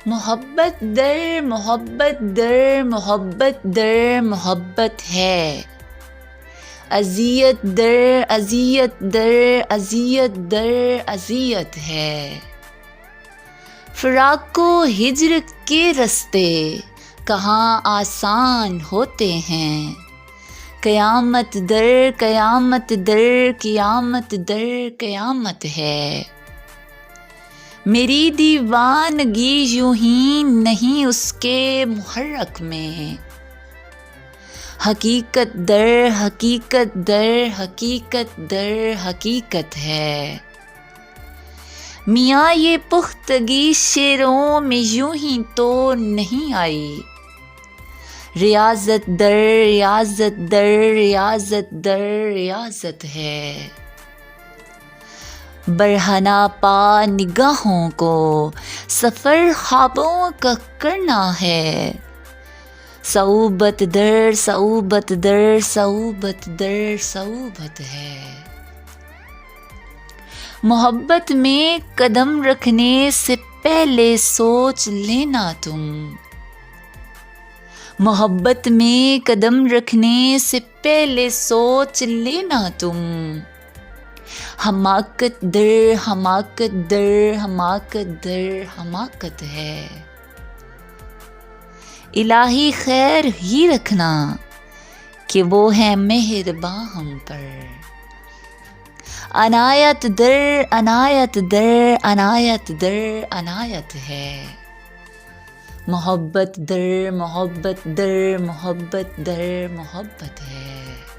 محبت در محبت در محبت در محبت ہے، اذیت در اذیت در اذیت در اذیت ہے۔ فراق و ہجر کے رستے کہاں آسان ہوتے ہیں، قیامت در قیامت در قیامت در قیامت ہے۔ میری دیوانگی یوں ہی نہیں اس کے محرک میں، حقیقت در حقیقت در حقیقت در حقیقت ہے۔ میاں یہ پختگی شعروں میں یوں ہی تو نہیں آئی، ریاضت در ریاضت در ریاضت در ریاضت ہے۔ برہنہ پا نگاہوں کو سفر خوابوں کا کرنا ہے، صعوبت در صعوبت در صعوبت در صعوبت ہے۔ محبت میں قدم رکھنے سے پہلے سوچ لینا تم، محبت میں قدم رکھنے سے پہلے سوچ لینا تم، حماقت در حماقت در حماقت در حماقت ہے۔ الہی خیر ہی رکھنا کہ وہ ہے مہرباں ہم پر، عنایت در عنایت در عنایت در عنایت ہے۔ محبت در محبت در محبت در محبت ہے۔